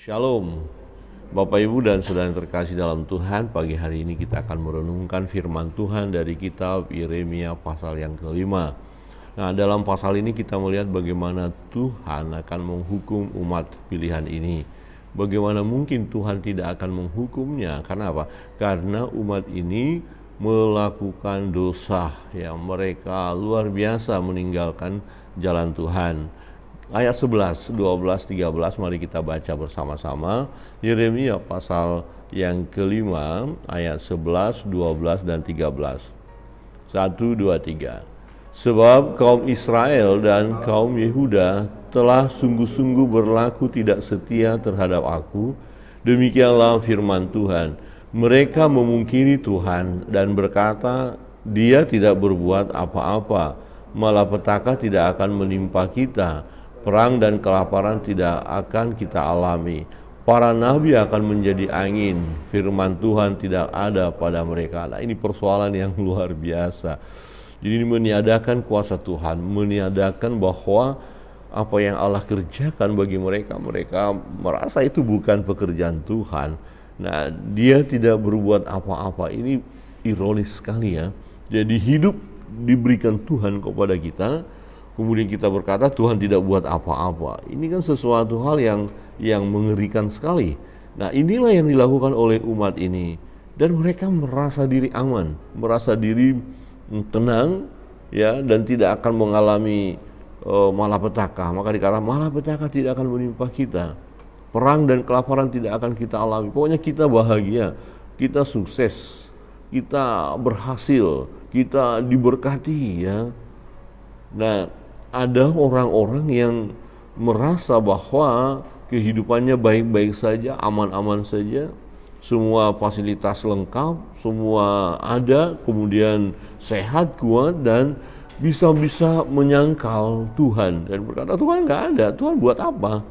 Shalom, Bapak Ibu dan Saudara yang terkasih dalam Tuhan. Pagi hari ini kita akan merenungkan firman Tuhan dari kitab Yeremia pasal yang kelima. Nah, dalam pasal ini kita melihat bagaimana Tuhan akan menghukum umat pilihan ini. Bagaimana mungkin Tuhan tidak akan menghukumnya? Karena apa? Karena umat ini melakukan dosa, ya, mereka luar biasa meninggalkan jalan Tuhan. Ayat 11, 12, 13 mari kita baca bersama-sama. Yeremia pasal yang kelima ayat 11, 12 dan 13. 1, 2, 3. Sebab kaum Israel dan kaum Yehuda telah sungguh-sungguh berlaku tidak setia terhadap aku. Demikianlah firman Tuhan. Mereka memungkiri Tuhan dan berkata, Dia tidak berbuat apa-apa, malapetaka tidak akan menimpa kita. Perang dan kelaparan tidak akan kita alami. Para nabi akan menjadi angin. Firman Tuhan tidak ada pada mereka. Nah, ini persoalan yang luar biasa. Jadi meniadakan kuasa Tuhan, meniadakan bahwa apa yang Allah kerjakan bagi mereka, mereka merasa itu bukan pekerjaan Tuhan. Nah, Dia tidak berbuat apa-apa. Ini ironis sekali, ya. Jadi hidup diberikan Tuhan kepada kita, kemudian kita berkata Tuhan tidak buat apa-apa. Ini kan sesuatu hal yang mengerikan sekali. Nah, inilah yang dilakukan oleh umat ini, dan mereka merasa diri aman, merasa diri tenang, ya, dan tidak akan mengalami malapetaka. Maka dikatakan malapetaka tidak akan menimpa kita. Perang dan kelaparan tidak akan kita alami. Pokoknya kita bahagia, kita sukses, kita berhasil, kita diberkati, ya. Nah, ada orang-orang yang merasa bahwa kehidupannya baik-baik saja, aman-aman saja, semua fasilitas lengkap, semua ada, kemudian sehat, kuat, dan bisa menyangkal Tuhan dan berkata Tuhan nggak ada, Tuhan buat apa?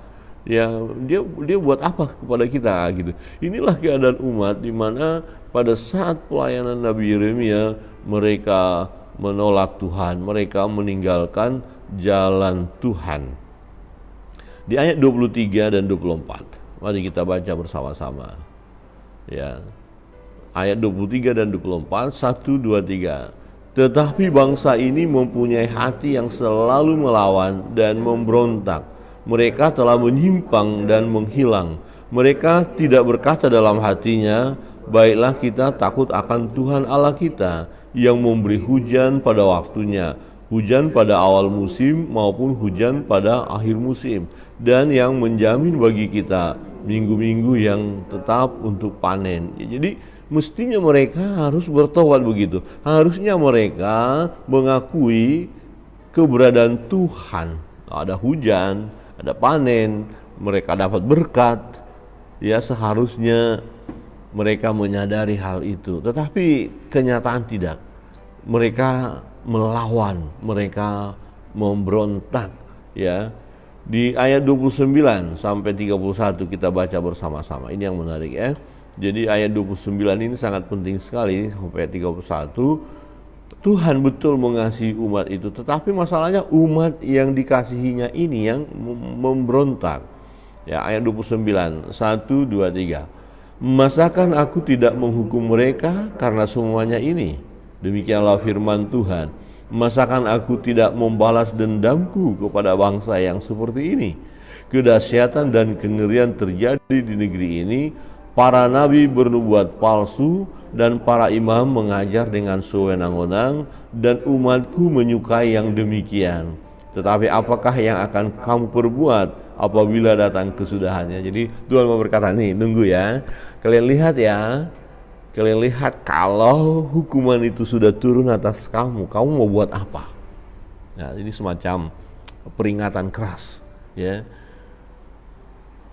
Ya, dia buat apa kepada kita gitu. Inilah keadaan umat di mana pada saat pelayanan Nabi Yeremia mereka menolak Tuhan, mereka meninggalkan jalan Tuhan. Di ayat 23 dan 24, mari kita baca bersama-sama. Ya. Ayat 23 dan 24, 1, 2, 3. Tetapi bangsa ini mempunyai hati yang selalu melawan dan memberontak. Mereka telah menyimpang dan menghilang. Mereka tidak berkata dalam hatinya, baiklah kita takut akan Tuhan Allah kita, yang memberi hujan pada waktunya, hujan pada awal musim maupun hujan pada akhir musim, dan yang menjamin bagi kita minggu-minggu yang tetap untuk panen. Ya, jadi mestinya mereka harus bertobat begitu. Harusnya mereka mengakui keberadaan Tuhan. Ada hujan, ada panen, mereka dapat berkat. Ya, seharusnya mereka menyadari hal itu. Tetapi kenyataan tidak. Mereka melawan, mereka memberontak, ya. Di ayat 29 sampai 31 kita baca bersama-sama. Ini yang menarik, ya. Jadi ayat 29 ini sangat penting sekali sampai 31. Tuhan betul mengasihi umat itu, tetapi masalahnya umat yang dikasihinya ini yang memberontak. Ya, ayat 29, 1, 2, 3. Masakan aku tidak menghukum mereka karena semuanya ini? Demikianlah firman Tuhan. Masakan aku tidak membalas dendamku kepada bangsa yang seperti ini? Kedahsyatan dan kengerian terjadi di negeri ini. Para nabi bernubuat palsu dan para imam mengajar dengan sewenang-wenang, dan umatku menyukai yang demikian. Tetapi apakah yang akan kamu perbuat apabila datang kesudahannya? Jadi Tuhan mau berkata, nih, nunggu ya. Kalian lihat, ya. Kalian lihat kalau hukuman itu sudah turun atas kamu mau buat apa? Nah, ini semacam peringatan keras, ya.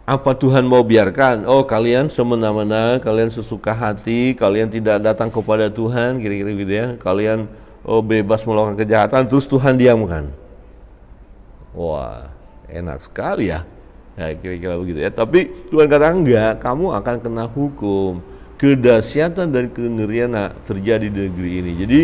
Apa Tuhan mau biarkan? Oh, kalian semena-mena, kalian sesuka hati, kalian tidak datang kepada Tuhan, kira-kira gitu, ya. Kalian bebas melakukan kejahatan, terus Tuhan diamkan. Wah, enak sekali, ya. Ya, kira-kira begitu, ya. Tapi Tuhan kata enggak, kamu akan kena hukum. Kedahsyatan dan kengerian terjadi di negeri ini. Jadi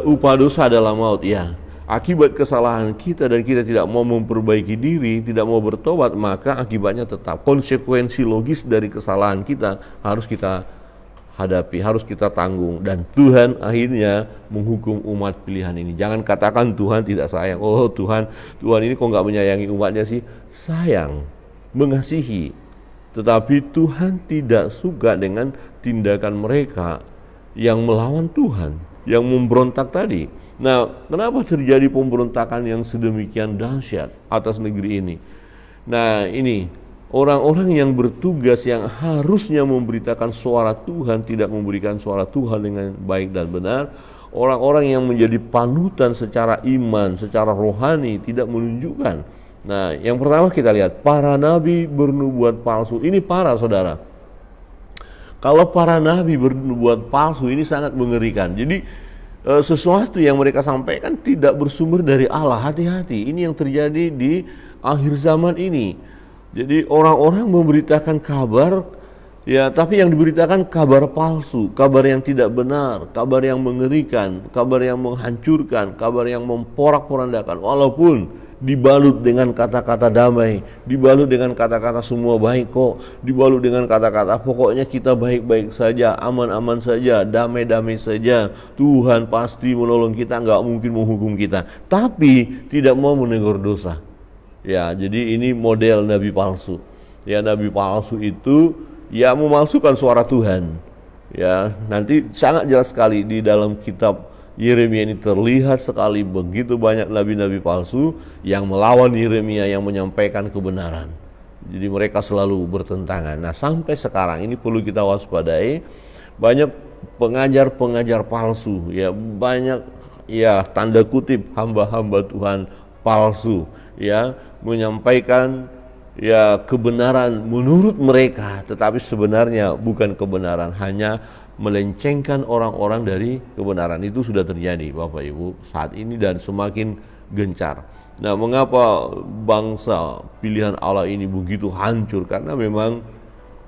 upah dosa adalah maut, ya. akibat kesalahan kita dan kita tidak mau memperbaiki diri, tidak mau bertobat, maka akibatnya tetap konsekuensi logis dari kesalahan kita harus kita hadapi, harus kita tanggung, dan Tuhan akhirnya menghukum umat pilihan ini. Jangan katakan Tuhan tidak sayang. Oh, Tuhan ini kok nggak menyayangi umatnya sih? Sayang, mengasihi, tetapi Tuhan tidak suka dengan tindakan mereka yang melawan Tuhan, yang memberontak tadi. Nah, kenapa terjadi pemberontakan yang sedemikian dahsyat atas negeri ini? Nah, ini orang-orang yang bertugas yang harusnya memberitakan suara Tuhan tidak memberikan suara Tuhan dengan baik dan benar. Orang-orang yang menjadi panutan secara iman, secara rohani tidak menunjukkan. Nah, yang pertama kita lihat, para nabi bernubuat palsu. Ini parah, saudara. Kalau para nabi bernubuat palsu, ini sangat mengerikan. Jadi sesuatu yang mereka sampaikan tidak bersumber dari Allah. Hati-hati, ini yang terjadi di akhir zaman ini. Jadi orang-orang memberitakan kabar, ya, tapi yang diberitakan kabar palsu, kabar yang tidak benar, kabar yang mengerikan, kabar yang menghancurkan, kabar yang memporak-porandakan. Walaupun dibalut dengan kata-kata damai, dibalut dengan kata-kata semua baik kok, dibalut dengan kata-kata pokoknya kita baik-baik saja, aman-aman saja, damai-damai saja, Tuhan pasti menolong kita, nggak mungkin menghukum kita, tapi tidak mau menegur dosa. Ya, jadi ini model nabi palsu. Ya, nabi palsu itu ya memalsukan suara Tuhan. Ya, nanti sangat jelas sekali di dalam kitab Yeremia ini terlihat sekali begitu banyak nabi-nabi palsu yang melawan Yeremia yang menyampaikan kebenaran. Jadi mereka selalu bertentangan. Nah, sampai sekarang ini perlu kita waspadai, banyak pengajar-pengajar palsu, ya, banyak ya tanda kutip hamba-hamba Tuhan palsu, ya, menyampaikan ya kebenaran menurut mereka, tetapi sebenarnya bukan kebenaran, hanya melencengkan orang-orang dari kebenaran. Itu sudah terjadi Bapak Ibu saat ini dan semakin gencar. Nah, mengapa bangsa pilihan Allah ini begitu hancur? Karena memang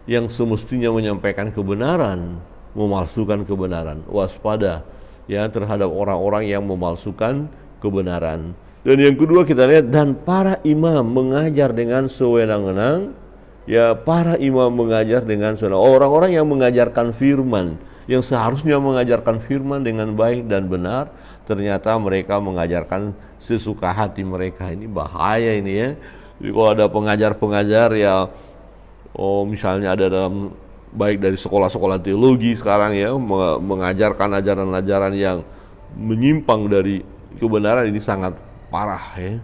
yang semestinya menyampaikan kebenaran memalsukan kebenaran. Waspada ya terhadap orang-orang yang memalsukan kebenaran. Dan yang kedua kita lihat, dan para imam mengajar dengan sewenang-wenang. Ya, para imam mengajar dengan sewenang-wenang. Orang-orang yang mengajarkan firman, yang seharusnya mengajarkan firman dengan baik dan benar, ternyata mereka mengajarkan sesuka hati mereka. Ini bahaya ini ya. Jadi kalau ada pengajar-pengajar ya, misalnya ada dalam baik dari sekolah-sekolah teologi sekarang ya, mengajarkan ajaran-ajaran yang menyimpang dari kebenaran, ini sangat parah ya,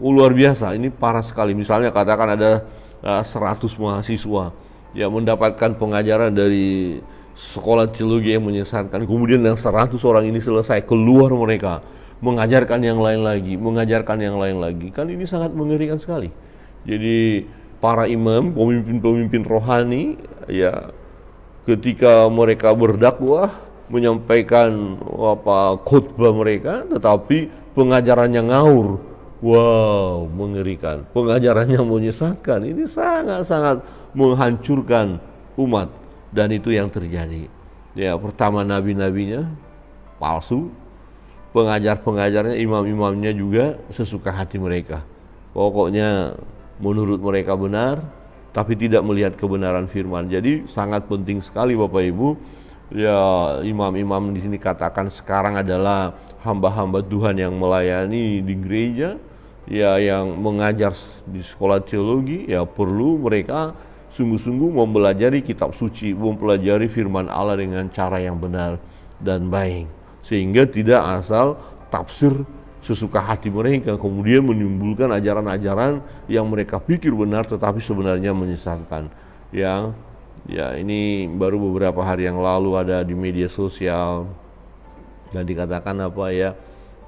luar biasa, ini parah sekali. Misalnya katakan ada 100 mahasiswa yang mendapatkan pengajaran dari sekolah teologi yang menyesatkan, kemudian yang 100 orang ini selesai, keluar mereka mengajarkan yang lain lagi, mengajarkan yang lain lagi, kan ini sangat mengerikan sekali. Jadi para imam, pemimpin-pemimpin rohani ya, ketika mereka berdakwah menyampaikan khotbah mereka, tetapi pengajarannya ngawur. Wow, mengerikan. Pengajarannya menyesatkan. Ini sangat-sangat menghancurkan umat, dan itu yang terjadi. Ya, pertama nabi-nabinya palsu, pengajar-pengajarnya, imam-imamnya juga sesuka hati mereka. Pokoknya menurut mereka benar, tapi tidak melihat kebenaran firman. Jadi sangat penting sekali Bapak Ibu. Ya, imam-imam di sini katakan sekarang adalah hamba-hamba Tuhan yang melayani di gereja, ya, yang mengajar di sekolah teologi, ya perlu mereka sungguh-sungguh mempelajari kitab suci, mempelajari firman Allah dengan cara yang benar dan baik, sehingga tidak asal tafsir sesuka hati mereka, kemudian menimbulkan ajaran-ajaran yang mereka pikir benar tetapi sebenarnya menyesatkan. Ya, ini baru beberapa hari yang lalu ada di media sosial dan dikatakan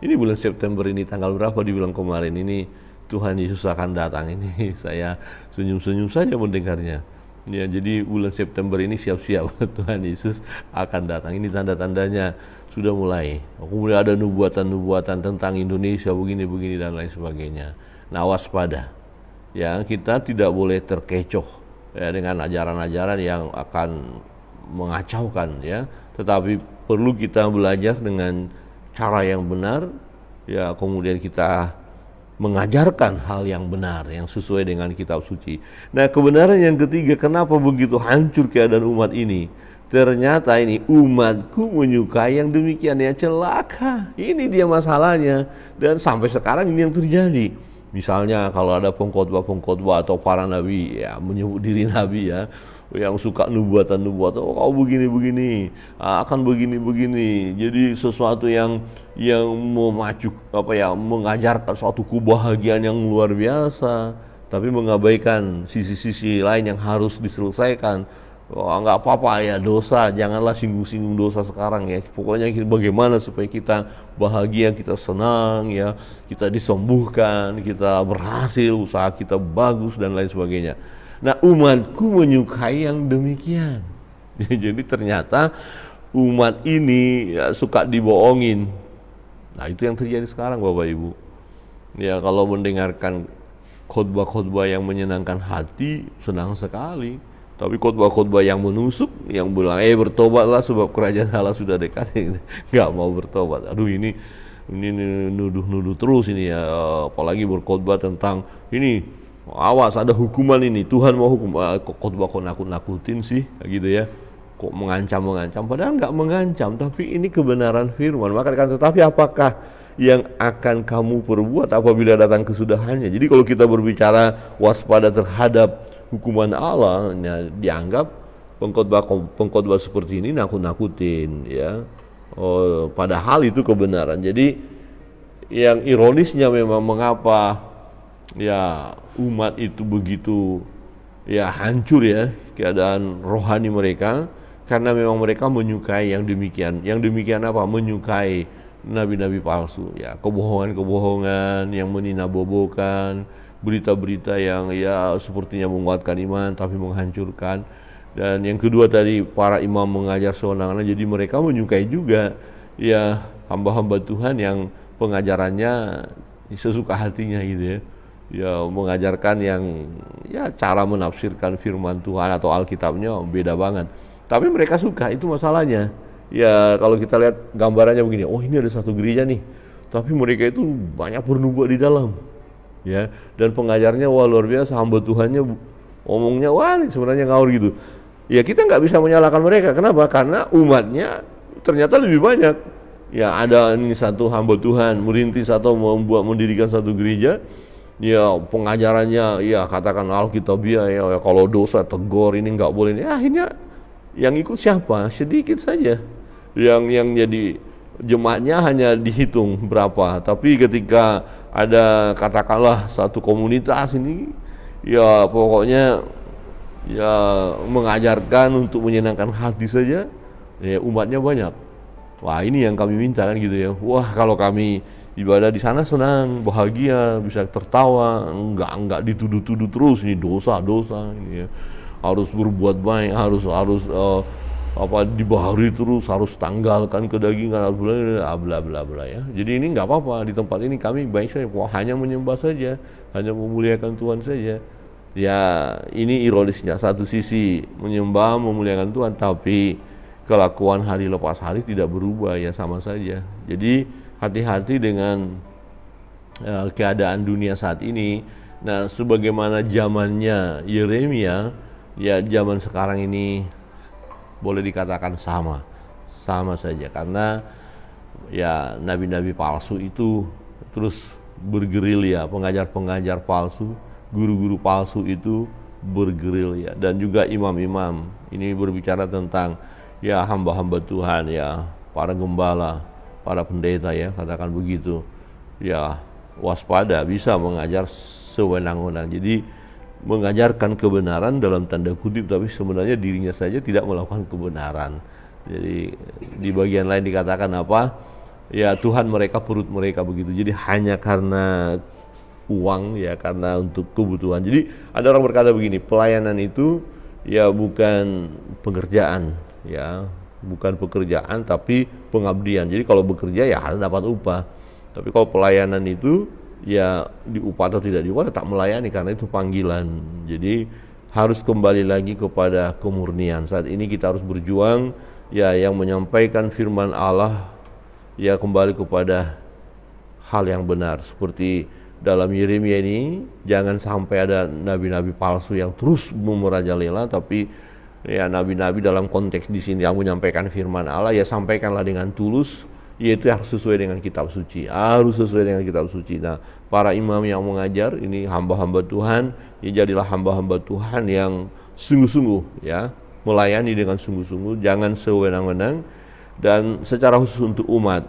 ini bulan September ini tanggal berapa di bulan kemarin ini Tuhan Yesus akan datang. Ini saya senyum-senyum saja mendengarnya. Ya, jadi bulan September ini siap-siap Tuhan Yesus akan datang. Ini tanda-tandanya sudah mulai. Kemudian ada nubuatan-nubuatan tentang Indonesia begini-begini dan lain sebagainya. Nah, waspada. Ya, kita tidak boleh terkecoh ya dengan ajaran-ajaran yang akan mengacaukan ya, tetapi perlu kita belajar dengan cara yang benar, ya kemudian kita mengajarkan hal yang benar yang sesuai dengan kitab suci. Nah, kebenaran yang ketiga, kenapa begitu hancur keadaan umat ini? Ternyata ini umatku menyukai yang demikian, ya celaka. Ini dia masalahnya, dan sampai sekarang ini yang terjadi. Misalnya kalau ada pengkhotbah atau para nabi ya menyebut diri nabi ya, yang suka nubuatan-nubuatan, oh kau begini-begini, akan begini-begini. Jadi sesuatu yang memacu mengajarkan suatu kebahagiaan yang luar biasa, tapi mengabaikan sisi-sisi lain yang harus diselesaikan. Oh, nggak apa-apa ya dosa, janganlah singgung-singgung dosa sekarang ya. Pokoknya bagaimana supaya kita bahagia, kita senang ya, kita disembuhkan, kita berhasil, usaha kita bagus dan lain sebagainya. Nah, umatku menyukai yang demikian. Jadi ternyata umat ini ya, suka dibohongin. Nah, itu yang terjadi sekarang Bapak Ibu. Ya, kalau mendengarkan khotbah-khotbah yang menyenangkan hati, senang sekali. Tapi khotbah-khotbah yang menusuk, yang bilang bertobatlah sebab kerajaan Allah sudah dekat, nggak mau bertobat. Aduh, ini nuduh-nuduh terus ini ya, apalagi berkhotbah tentang ini, awas ada hukuman ini, Tuhan mau hukum. Khotbah kok nakut-nakutin sih, gitu ya. Kok mengancam, padahal nggak mengancam, tapi ini kebenaran firman. Maka tetapi apakah yang akan kamu perbuat apabila datang kesudahannya? Jadi kalau kita berbicara waspada terhadap hukuman Allah, ya, dianggap pengkhotbah seperti ini nakut-nakutin ya. Oh, padahal itu kebenaran. Jadi yang ironisnya memang mengapa ya umat itu begitu ya hancur ya keadaan rohani mereka, karena memang mereka menyukai yang demikian. Yang demikian apa? Menyukai nabi-nabi palsu ya, kebohongan-kebohongan yang meninabobokan, berita-berita yang ya sepertinya menguatkan iman tapi menghancurkan. Dan yang kedua tadi, para imam mengajar sewenang-wenang, jadi mereka menyukai juga ya hamba-hamba Tuhan yang pengajarannya sesuka hatinya gitu ya. Ya mengajarkan yang ya cara menafsirkan firman Tuhan atau Alkitabnya beda banget. Tapi mereka suka, itu masalahnya. Ya kalau kita lihat gambarannya begini, oh ini ada satu gereja nih, tapi mereka itu banyak bernubuat di dalam. Ya, dan pengajarnya wah luar biasa, hamba Tuhannya omongnya wah sebenarnya ngawur gitu. Ya kita nggak bisa menyalahkan mereka. Kenapa? Karena umatnya ternyata lebih banyak. Ya ada ini satu hamba Tuhan merintis atau mendirikan satu gereja. Ya pengajarannya ya katakan Alkitabiah ya, kalau dosa tegur, ini nggak boleh. Ya akhirnya yang ikut siapa? Sedikit saja. Yang jadi jemaatnya hanya dihitung berapa. Tapi ketika ada katakanlah satu komunitas ini ya pokoknya ya mengajarkan untuk menyenangkan hati saja, ya umatnya banyak. Wah ini yang kami minta kan gitu ya. Wah kalau kami ibadah di sana senang, bahagia, bisa tertawa, enggak dituduh-tuduh terus ini dosa ini ya. Harus berbuat baik, harus dibaharui terus, harus tanggalkan kedagingan, bla bla bla ya. Jadi ini nggak apa-apa, di tempat ini kami baik saja, hanya menyembah saja, hanya memuliakan Tuhan saja. Ya ini ironisnya, satu sisi menyembah memuliakan Tuhan, tapi kelakuan hari lepas hari tidak berubah ya, sama saja. Jadi hati-hati dengan keadaan dunia saat ini. Nah sebagaimana zamannya Yeremia, ya zaman sekarang ini boleh dikatakan sama saja, karena ya nabi-nabi palsu itu terus bergerilya, pengajar-pengajar palsu, guru-guru palsu itu bergerilya, dan juga imam-imam ini berbicara tentang ya hamba-hamba Tuhan ya, para gembala, para pendeta ya, katakan begitu ya, waspada, bisa mengajar sewenang-wenang. Jadi mengajarkan kebenaran dalam tanda kutip, tapi sebenarnya dirinya saja tidak melakukan kebenaran. Jadi di bagian lain dikatakan apa? Ya Tuhan mereka, perut mereka begitu. Jadi hanya karena uang ya, karena untuk kebutuhan. Jadi ada orang berkata begini, pelayanan itu ya bukan pekerjaan ya, bukan pekerjaan tapi pengabdian. Jadi kalau bekerja ya harus dapat upah. Tapi kalau pelayanan itu ya diupah atau tidak diupah tetap melayani, karena itu panggilan. Jadi harus kembali lagi kepada kemurnian. Saat ini kita harus berjuang ya, yang menyampaikan firman Allah ya kembali kepada hal yang benar. Seperti dalam Yeremia ini, jangan sampai ada nabi-nabi palsu yang terus merajalela, tapi ya nabi-nabi dalam konteks di sini yang menyampaikan firman Allah, ya sampaikanlah dengan tulus, yaitu harus sesuai dengan kitab suci, harus sesuai dengan kitab suci. Nah, para imam yang mengajar ini hamba-hamba Tuhan, ya jadilah hamba-hamba Tuhan yang sungguh-sungguh, ya melayani dengan sungguh-sungguh, jangan sewenang-wenang. Dan secara khusus untuk umat,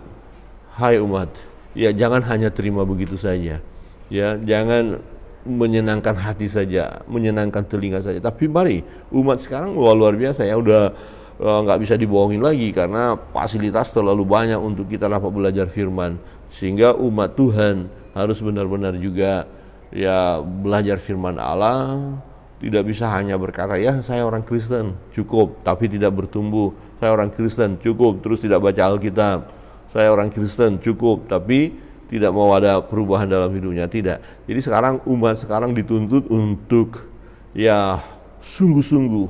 hai umat, ya jangan hanya terima begitu saja, ya jangan menyenangkan hati saja, menyenangkan telinga saja, tapi mari umat sekarang luar biasa ya, udah nggak bisa dibohongin lagi karena fasilitas terlalu banyak untuk kita dapat belajar firman, sehingga umat Tuhan harus benar-benar juga ya belajar firman Allah. Tidak bisa hanya berkata, ya saya orang Kristen, cukup, tapi tidak bertumbuh. Saya orang Kristen, cukup, terus tidak baca Alkitab. Saya orang Kristen, cukup, tapi tidak mau ada perubahan dalam hidupnya. Tidak. Jadi sekarang umat sekarang dituntut untuk ya sungguh-sungguh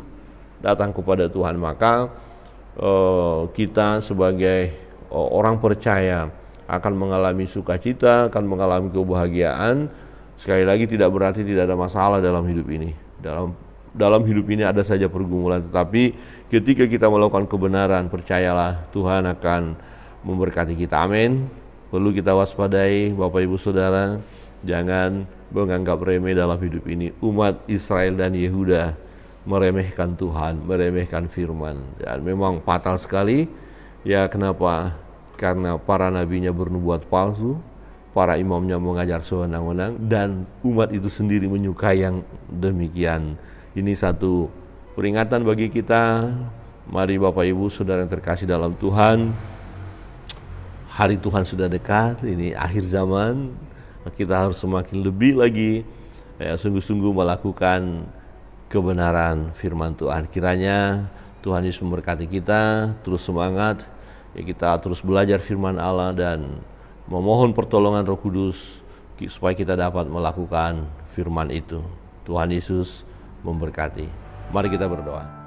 datang kepada Tuhan. Maka kita sebagai orang percaya akan mengalami sukacita, akan mengalami kebahagiaan. Sekali lagi tidak berarti tidak ada masalah dalam hidup ini. Dalam hidup ini ada saja pergumulan, tetapi ketika kita melakukan kebenaran, percayalah Tuhan akan memberkati kita. Amin. Perlu kita waspadai Bapak Ibu Saudara, jangan menganggap remeh dalam hidup ini. Umat Israel dan Yehuda meremehkan Tuhan, meremehkan firman, dan memang fatal sekali. Ya kenapa? Karena para nabinya bernubuat palsu, para imamnya mengajar sewenang-wenang, dan umat itu sendiri menyukai yang demikian. Ini satu peringatan bagi kita. Mari Bapak Ibu Saudara yang terkasih dalam Tuhan, hari Tuhan sudah dekat, ini akhir zaman. Kita harus semakin lebih lagi sungguh-sungguh melakukan kebenaran firman Tuhan. Kiranya Tuhan Yesus memberkati kita, terus semangat, ya kita terus belajar firman Allah dan memohon pertolongan Roh Kudus supaya kita dapat melakukan firman itu. Tuhan Yesus memberkati. Mari kita berdoa.